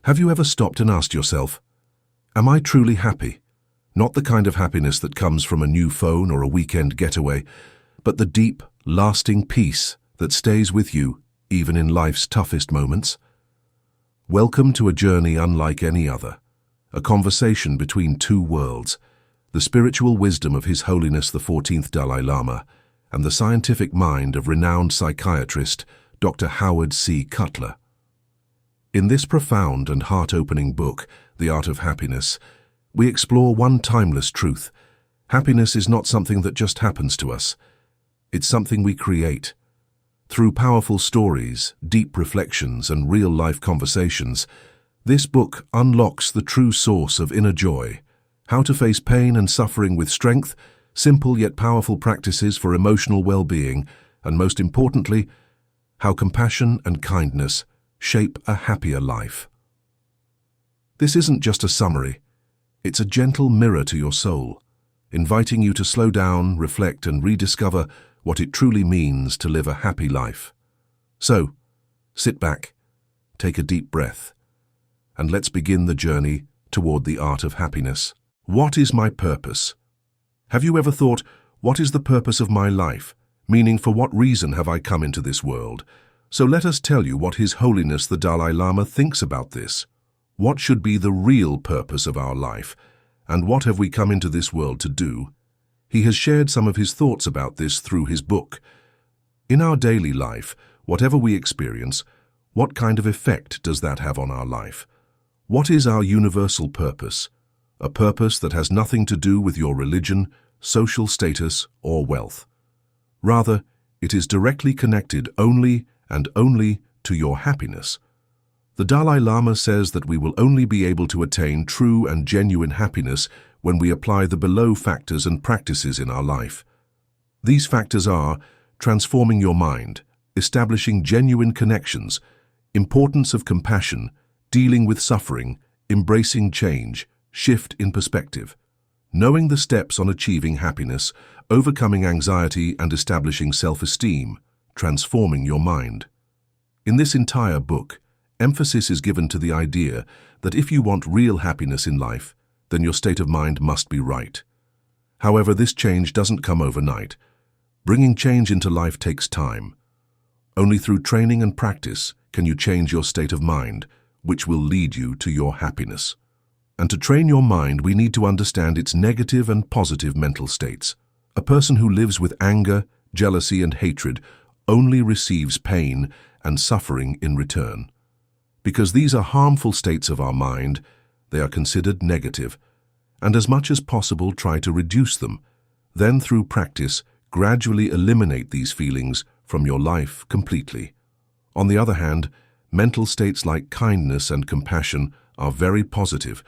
Have you ever stopped and asked yourself, am I truly happy? Not the kind of happiness that comes from a new phone or a weekend getaway, but the deep, lasting peace that stays with you even in life's toughest moments. Welcome to a journey unlike any other, a conversation between two worlds, the spiritual wisdom of His Holiness the 14th Dalai Lama and the scientific mind of renowned psychiatrist Dr. Howard C. Cutler. In this profound and heart-opening book, The Art of Happiness, we explore one timeless truth. Happiness is not something that just happens to us. It's something we create. Through powerful stories, deep reflections, and real-life conversations, this book unlocks the true source of inner joy, how to face pain and suffering with strength, simple yet powerful practices for emotional well-being, and most importantly, how compassion and kindness shape a happier life. This isn't just a summary. It's a gentle mirror to your soul, inviting you to slow down, reflect, and rediscover what it truly means to live a happy life. So, sit back, take a deep breath, and let's begin the journey toward the art of happiness. What is my purpose? Have you ever thought, what is the purpose of my life? Meaning, for what reason have I come into this world? So let us tell you what His Holiness the Dalai Lama thinks about this. What should be the real purpose of our life? And what have we come into this world to do? He has shared some of his thoughts about this through his book. In our daily life, whatever we experience, what kind of effect does that have on our life? What is our universal purpose? A purpose that has nothing to do with your religion, social status, or wealth. Rather, it is directly connected only to your happiness. The Dalai Lama says that we will only be able to attain true and genuine happiness when we apply the below factors and practices in our life. These factors are transforming your mind, establishing genuine connections, importance of compassion, dealing with suffering, embracing change, shift in perspective, knowing the steps on achieving happiness, overcoming anxiety and establishing self-esteem, transforming your mind. In this entire book, emphasis is given to the idea that if you want real happiness in life, then your state of mind must be right. However, this change doesn't come overnight. Bringing change into life takes time. Only through training and practice can you change your state of mind, which will lead you to your happiness. And to train your mind, we need to understand its negative and positive mental states. A person who lives with anger, jealousy, and hatred only receives pain and suffering in return. Because these are harmful states of our mind, they are considered negative, and as much as possible try to reduce them. Then through practice, gradually eliminate these feelings from your life completely. On the other hand, mental states like kindness and compassion are very positive,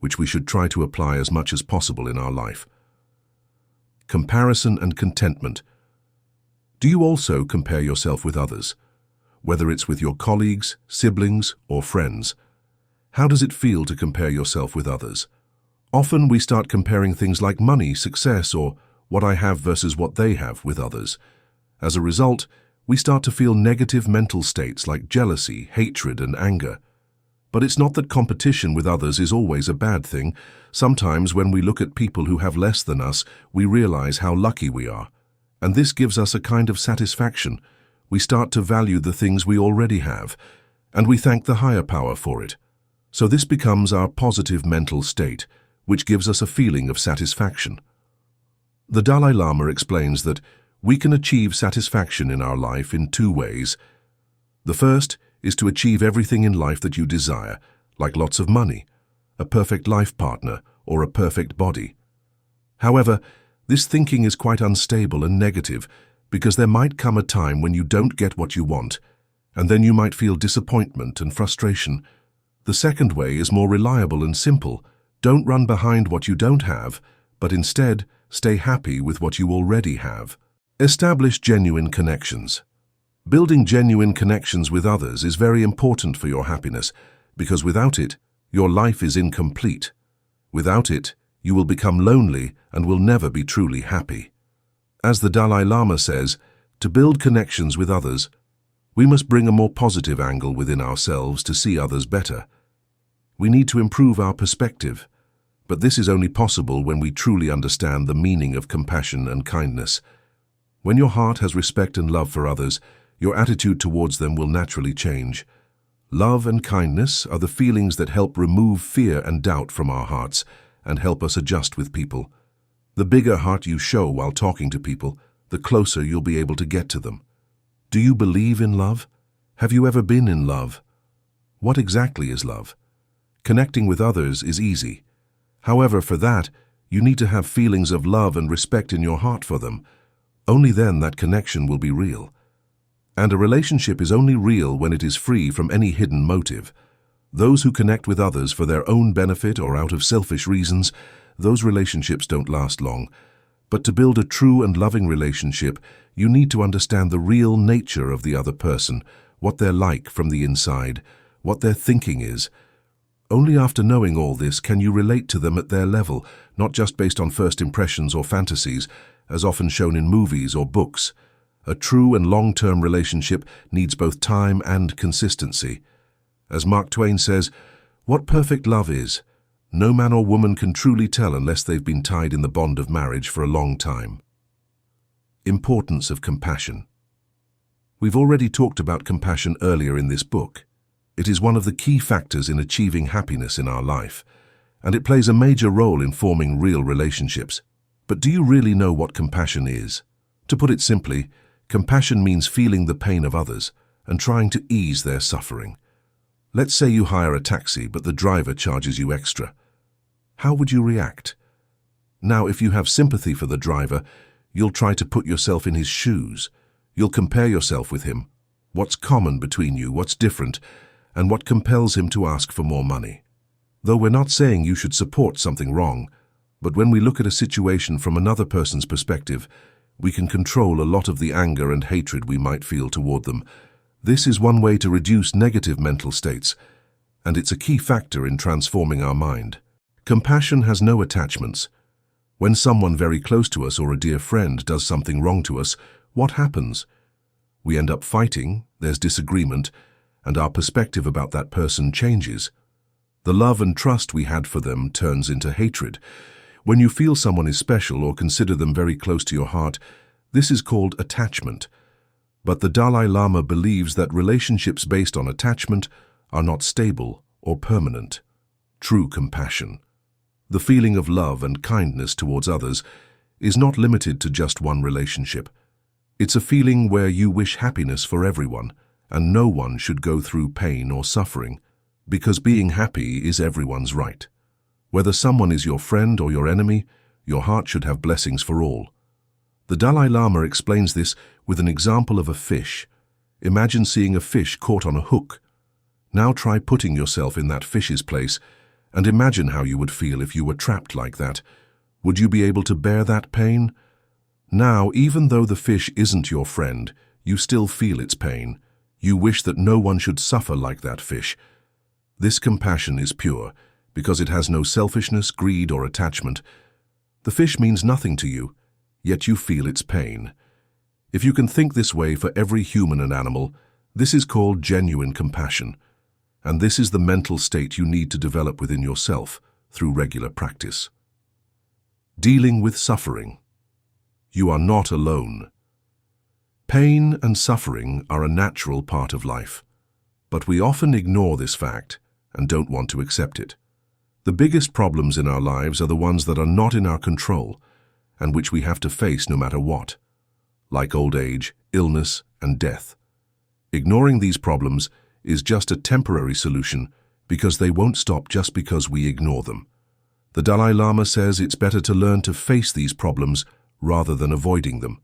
which we should try to apply as much as possible in our life. Comparison and contentment. Do you also compare yourself with others? Whether it's with your colleagues, siblings, or friends. How does it feel to compare yourself with others? Often we start comparing things like money, success, or what I have versus what they have with others. As a result, we start to feel negative mental states like jealousy, hatred, and anger. But it's not that competition with others is always a bad thing. Sometimes when we look at people who have less than us, we realize how lucky we are. And this gives us a kind of satisfaction. We start to value the things we already have, and we thank the higher power for it. So this becomes our positive mental state, which gives us a feeling of satisfaction. The Dalai Lama explains that we can achieve satisfaction in our life in two ways. The first is to achieve everything in life that you desire, like lots of money, a perfect life partner, or a perfect body. However, this thinking is quite unstable and negative, because there might come a time when you don't get what you want, and then you might feel disappointment and frustration. The second way is more reliable and simple. Don't run behind what you don't have, but instead stay happy with what you already have. Establish genuine connections. Building genuine connections with others is very important for your happiness, because without it, your life is incomplete. Without it, you will become lonely and will never be truly happy. As the Dalai Lama says, to build connections with others, we must bring a more positive angle within ourselves to see others better. We need to improve our perspective, but this is only possible when we truly understand the meaning of compassion and kindness. When your heart has respect and love for others, your attitude towards them will naturally change. Love and kindness are the feelings that help remove fear and doubt from our hearts and help us adjust with people. The bigger heart you show while talking to people, the closer you'll be able to get to them. Do you believe in love? Have you ever been in love? What exactly is love? Connecting with others is easy. However, for that, you need to have feelings of love and respect in your heart for them. Only then that connection will be real. And a relationship is only real when it is free from any hidden motive. Those who connect with others for their own benefit or out of selfish reasons, those relationships don't last long. But to build a true and loving relationship, you need to understand the real nature of the other person, what they're like from the inside, what their thinking is. Only after knowing all this can you relate to them at their level, not just based on first impressions or fantasies, as often shown in movies or books. A true and long-term relationship needs both time and consistency. As Mark Twain says, "What perfect love is, no man or woman can truly tell unless they've been tied in the bond of marriage for a long time." Importance of compassion. We've already talked about compassion earlier in this book. It is one of the key factors in achieving happiness in our life, and it plays a major role in forming real relationships. But do you really know what compassion is? To put it simply, compassion means feeling the pain of others and trying to ease their suffering. Let's say you hire a taxi, but the driver charges you extra. How would you react? Now, if you have sympathy for the driver, you'll try to put yourself in his shoes. You'll compare yourself with him. What's common between you, what's different, and what compels him to ask for more money. Though we're not saying you should support something wrong, but when we look at a situation from another person's perspective, we can control a lot of the anger and hatred we might feel toward them. This is one way to reduce negative mental states, and it's a key factor in transforming our mind. Compassion has no attachments. When someone very close to us or a dear friend does something wrong to us, what happens? We end up fighting, there's disagreement, and our perspective about that person changes. The love and trust we had for them turns into hatred. When you feel someone is special or consider them very close to your heart, this is called attachment. But the Dalai Lama believes that relationships based on attachment are not stable or permanent. True compassion, the feeling of love and kindness towards others, is not limited to just one relationship. It's a feeling where you wish happiness for everyone, and no one should go through pain or suffering, because being happy is everyone's right. Whether someone is your friend or your enemy, your heart should have blessings for all. The Dalai Lama explains this with an example of a fish. Imagine seeing a fish caught on a hook. Now try putting yourself in that fish's place, and imagine how you would feel if you were trapped like that. Would you be able to bear that pain? Now, even though the fish isn't your friend, you still feel its pain. You wish that no one should suffer like that fish. This compassion is pure, because it has no selfishness, greed, or attachment. The fish means nothing to you, yet you feel its pain. If you can think this way for every human and animal, this is called genuine compassion. And this is the mental state you need to develop within yourself through regular practice. Dealing with suffering. You are not alone. Pain and suffering are a natural part of life, but we often ignore this fact and don't want to accept it. The biggest problems in our lives are the ones that are not in our control and which we have to face no matter what, like old age, illness, and death. Ignoring these problems is just a temporary solution because they won't stop just because we ignore them. The Dalai Lama says it's better to learn to face these problems rather than avoiding them.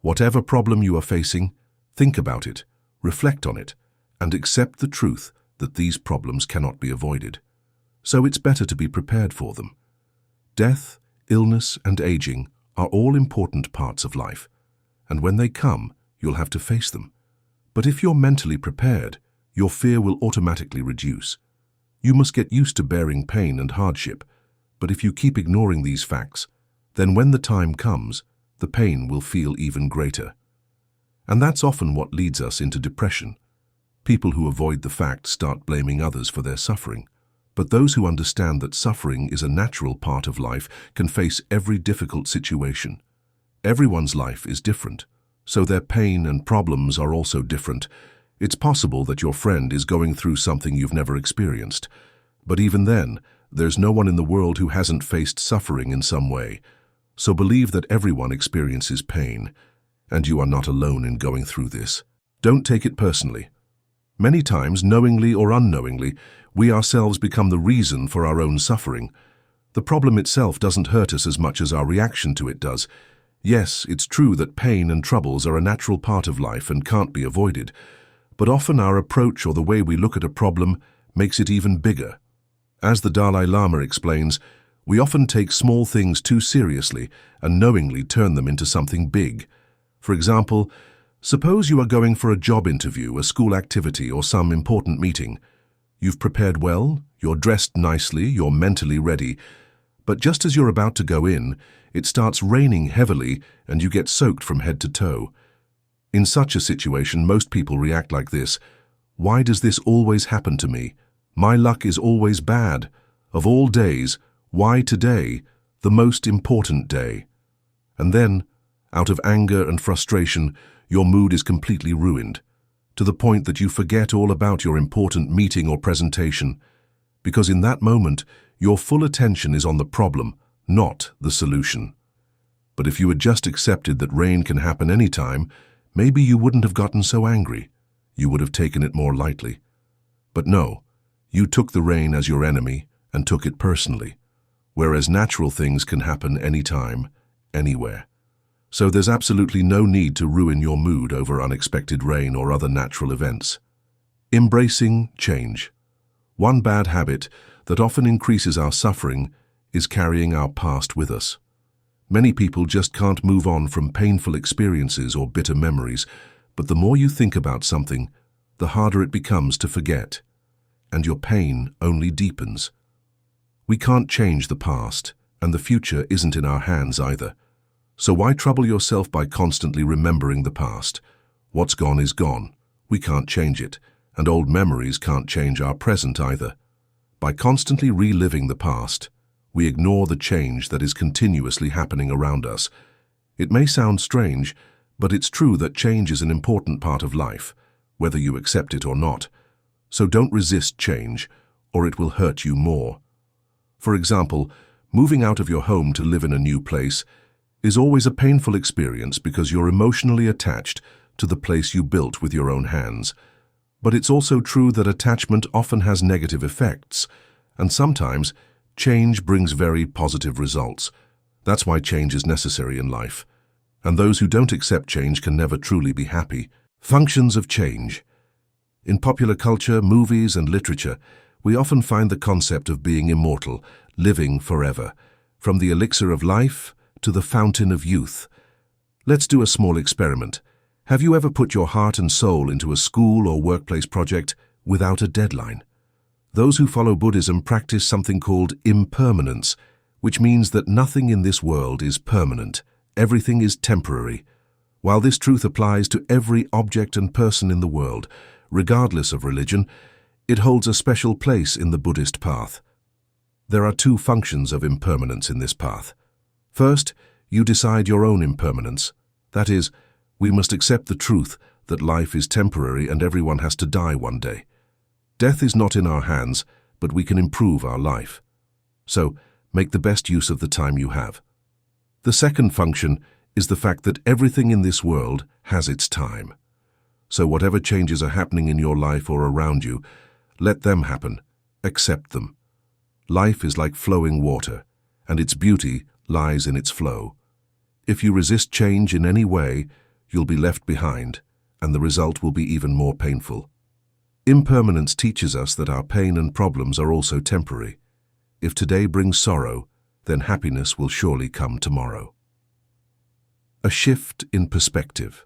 Whatever problem you are facing, think about it, reflect on it, and accept the truth that these problems cannot be avoided. So it's better to be prepared for them. Death, illness, and aging are all important parts of life, and when they come, you'll have to face them. But if you're mentally prepared, your fear will automatically reduce. You must get used to bearing pain and hardship, but if you keep ignoring these facts, then when the time comes, the pain will feel even greater. And that's often what leads us into depression. People who avoid the fact start blaming others for their suffering. But those who understand that suffering is a natural part of life can face every difficult situation. Everyone's life is different, so their pain and problems are also different. It's possible that your friend is going through something you've never experienced. But even then, there's no one in the world who hasn't faced suffering in some way. So believe that everyone experiences pain, and you are not alone in going through this. Don't take it personally. Many times, knowingly or unknowingly, we ourselves become the reason for our own suffering. The problem itself doesn't hurt us as much as our reaction to it does. Yes, it's true that pain and troubles are a natural part of life and can't be avoided, but often our approach or the way we look at a problem makes it even bigger. As the Dalai Lama explains, we often take small things too seriously and knowingly turn them into something big. For example, suppose you are going for a job interview, a school activity, or some important meeting. You've prepared well, you're dressed nicely, you're mentally ready, but just as you're about to go in, it starts raining heavily and you get soaked from head to toe. In such a situation, most people react like this: "Why does this always happen to me? My luck is always bad. Of all days, why today, the most important day?" And then, out of anger and frustration, your mood is completely ruined, to the point that you forget all about your important meeting or presentation, because in that moment, your full attention is on the problem, not the solution. But if you had just accepted that rain can happen anytime, maybe you wouldn't have gotten so angry. You would have taken it more lightly. But no, you took the rain as your enemy and took it personally, whereas natural things can happen anytime, anywhere. So there's absolutely no need to ruin your mood over unexpected rain or other natural events. Embracing change. One bad habit that often increases our suffering is carrying our past with us. Many people just can't move on from painful experiences or bitter memories, but the more you think about something, the harder it becomes to forget, and your pain only deepens. We can't change the past, and the future isn't in our hands either. So why trouble yourself by constantly remembering the past? What's gone is gone. We can't change it, and old memories can't change our present either. By constantly reliving the past, we ignore the change that is continuously happening around us. It may sound strange, but it's true that change is an important part of life, whether you accept it or not. So don't resist change, or it will hurt you more. For example, moving out of your home to live in a new place is always a painful experience because you're emotionally attached to the place you built with your own hands. But it's also true that attachment often has negative effects, and sometimes change brings very positive results. That's why change is necessary in life. And those who don't accept change can never truly be happy. Functions of change. In popular culture, movies, and literature, we often find the concept of being immortal, living forever, from the elixir of life to the fountain of youth. Let's do a small experiment. Have you ever put your heart and soul into a school or workplace project without a deadline? Those who follow Buddhism practice something called impermanence, which means that nothing in this world is permanent. Everything is temporary. While this truth applies to every object and person in the world, regardless of religion, it holds a special place in the Buddhist path. There are two functions of impermanence in this path. First, you decide your own impermanence. That is, we must accept the truth that life is temporary and everyone has to die one day. Death is not in our hands, but we can improve our life. So, make the best use of the time you have. The second function is the fact that everything in this world has its time. So whatever changes are happening in your life or around you, let them happen. Accept them. Life is like flowing water, and its beauty lies in its flow. If you resist change in any way, you'll be left behind, and the result will be even more painful. Impermanence teaches us that our pain and problems are also temporary. If today brings sorrow, then happiness will surely come tomorrow. A shift in perspective.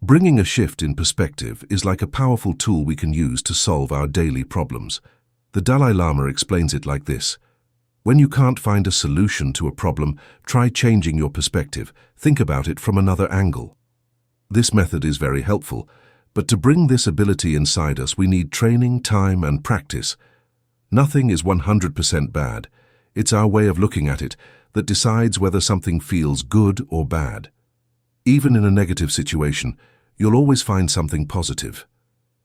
Bringing a shift in perspective is like a powerful tool we can use to solve our daily problems. The Dalai Lama explains it like this: when you can't find a solution to a problem, try changing your perspective. Think about it from another angle. This method is very helpful, but to bring this ability inside us, we need training, time, and practice. Nothing is 100% bad. It's our way of looking at it that decides whether something feels good or bad. Even in a negative situation, you'll always find something positive.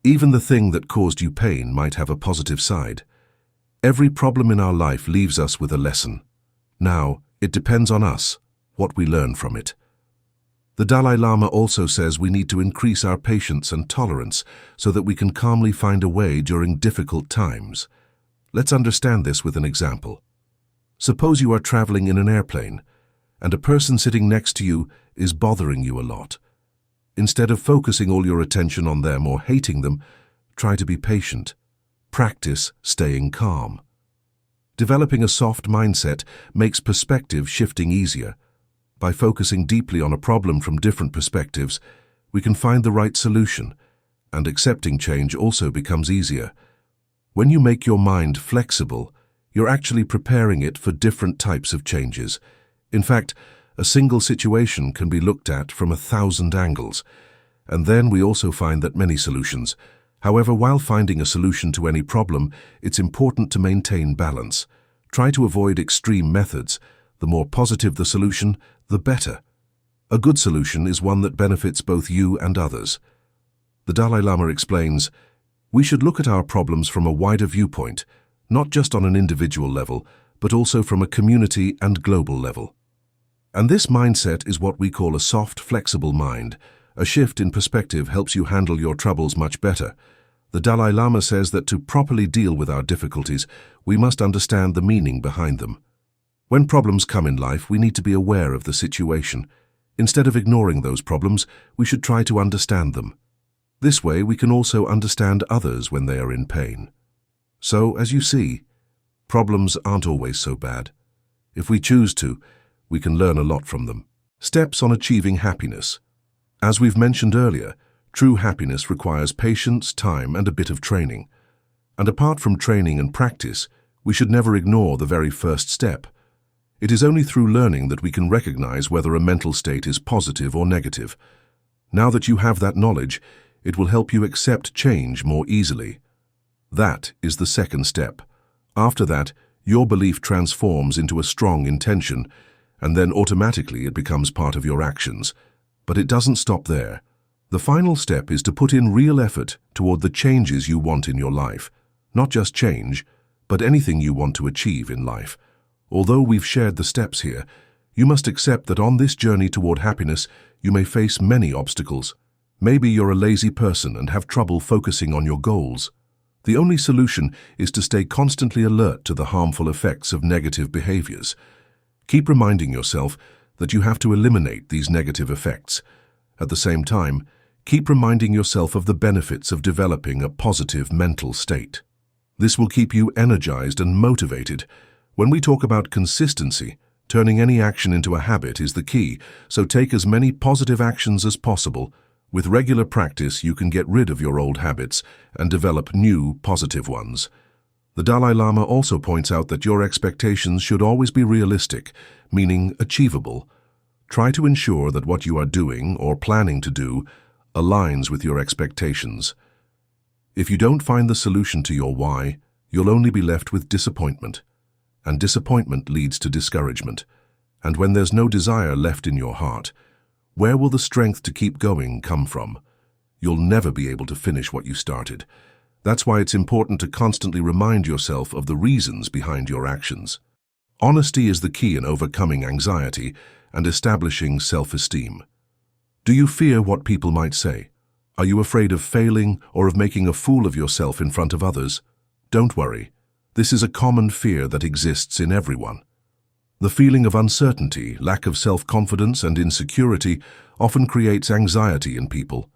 Even the thing that caused you pain might have a positive side. Every problem in our life leaves us with a lesson. Now, it depends on us, what we learn from it. The Dalai Lama also says we need to increase our patience and tolerance so that we can calmly find a way during difficult times. Let's understand this with an example. Suppose you are traveling in an airplane, and a person sitting next to you is bothering you a lot. Instead of focusing all your attention on them or hating them, try to be patient. Practice staying calm. Developing a soft mindset makes perspective shifting easier. By focusing deeply on a problem from different perspectives, we can find the right solution, and accepting change also becomes easier. When you make your mind flexible, you're actually preparing it for different types of changes. In fact, a single situation can be looked at from 1,000 angles, and then we also find that many solutions. However, while finding a solution to any problem, it's important to maintain balance. Try to avoid extreme methods. The more positive the solution, the better. A good solution is one that benefits both you and others. The Dalai Lama explains, we should look at our problems from a wider viewpoint, not just on an individual level, but also from a community and global level. And this mindset is what we call a soft, flexible mind. A shift in perspective helps you handle your troubles much better. The Dalai Lama says that to properly deal with our difficulties, we must understand the meaning behind them. When problems come in life, we need to be aware of the situation. Instead of ignoring those problems, we should try to understand them. This way, we can also understand others when they are in pain. So, as you see, problems aren't always so bad. If we choose to, we can learn a lot from them. Steps on achieving happiness. As we've mentioned earlier, true happiness requires patience, time, and a bit of training. And apart from training and practice, we should never ignore the very first step. It is only through learning that we can recognize whether a mental state is positive or negative. Now that you have that knowledge, it will help you accept change more easily. That is the second step. After that, your belief transforms into a strong intention, and then automatically it becomes part of your actions. But it doesn't stop there. The final step is to put in real effort toward the changes you want in your life. Not just change, but anything you want to achieve in life. Although we've shared the steps here, you must accept that on this journey toward happiness, you may face many obstacles. Maybe you're a lazy person and have trouble focusing on your goals. The only solution is to stay constantly alert to the harmful effects of negative behaviors. Keep reminding yourself that you have to eliminate these negative effects. At the same time, keep reminding yourself of the benefits of developing a positive mental state. This will keep you energized and motivated. When we talk about consistency, turning any action into a habit is the key, so take as many positive actions as possible. With regular practice, you can get rid of your old habits and develop new, positive ones. The Dalai Lama also points out that your expectations should always be realistic, meaning achievable. Try to ensure that what you are doing or planning to do aligns with your expectations. If you don't find the solution to your why, you'll only be left with disappointment. And disappointment leads to discouragement. And when there's no desire left in your heart, where will the strength to keep going come from? You'll never be able to finish what you started. That's why it's important to constantly remind yourself of the reasons behind your actions. Honesty is the key in overcoming anxiety and establishing self-esteem. Do you fear what people might say? Are you afraid of failing or of making a fool of yourself in front of others? Don't worry. This is a common fear that exists in everyone. The feeling of uncertainty, lack of self-confidence, and insecurity often creates anxiety in people.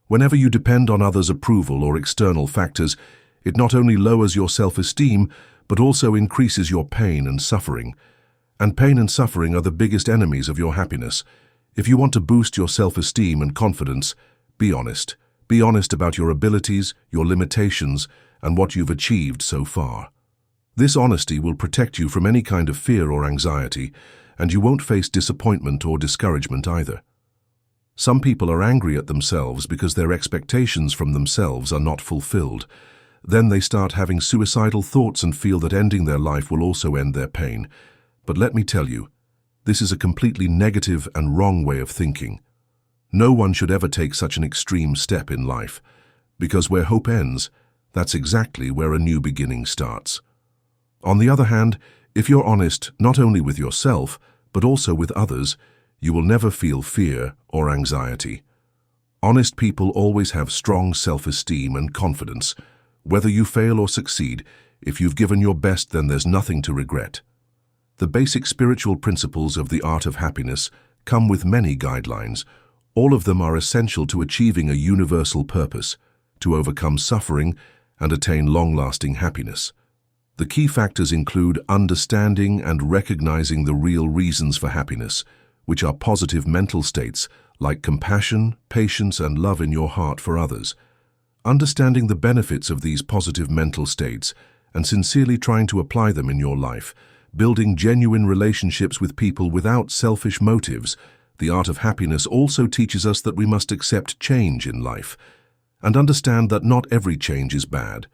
Whenever you depend on others' approval or external factors, it not only lowers your self-esteem, but also increases your pain and suffering. And pain and suffering are the biggest enemies of your happiness. If you want to boost your self-esteem and confidence, be honest. Be honest about your abilities, your limitations, and what you've achieved so far. This honesty will protect you from any kind of fear or anxiety, and you won't face disappointment or discouragement either. Some people are angry at themselves because their expectations from themselves are not fulfilled. Then they start having suicidal thoughts and feel that ending their life will also end their pain. But let me tell you, this is a completely negative and wrong way of thinking. No one should ever take such an extreme step in life, because where hope ends, that's exactly where a new beginning starts. On the other hand, if you're honest not only with yourself, but also with others, you will never feel fear or anxiety. Honest people always have strong self-esteem and confidence. Whether you fail or succeed, if you've given your best, then there's nothing to regret. The basic spiritual principles of the art of happiness come with many guidelines. All of them are essential to achieving a universal purpose, to overcome suffering and attain long-lasting happiness. The key factors include understanding and recognizing the real reasons for happiness, which are positive mental states like compassion, patience, and love in your heart for others. Understanding the benefits of these positive mental states and sincerely trying to apply them in your life, building genuine relationships with people without selfish motives. The art of happiness also teaches us that we must accept change in life and understand that not every change is bad.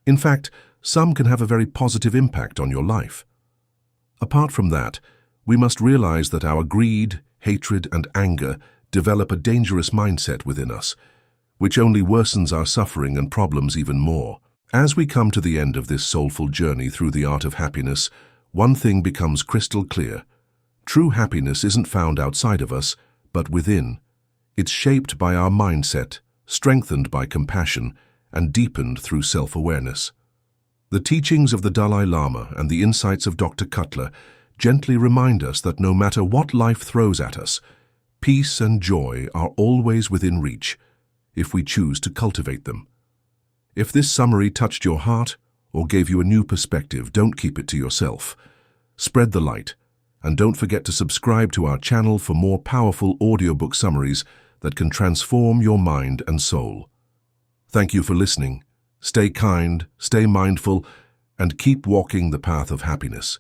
In fact, some can have a very positive impact on your life. Apart from that, we must realize that our greed, hatred, and anger develop a dangerous mindset within us, which only worsens our suffering and problems even more. As we come to the end of this soulful journey through the art of happiness, one thing becomes crystal clear. True happiness isn't found outside of us, but within. It's shaped by our mindset, strengthened by compassion, and deepened through self-awareness. The teachings of the Dalai Lama and the insights of Dr. Cutler gently remind us that no matter what life throws at us, peace and joy are always within reach, if we choose to cultivate them. If this summary touched your heart or gave you a new perspective, don't keep it to yourself. Spread the light, and don't forget to subscribe to our channel for more powerful audiobook summaries that can transform your mind and soul. Thank you for listening. Stay kind, stay mindful, and keep walking the path of happiness.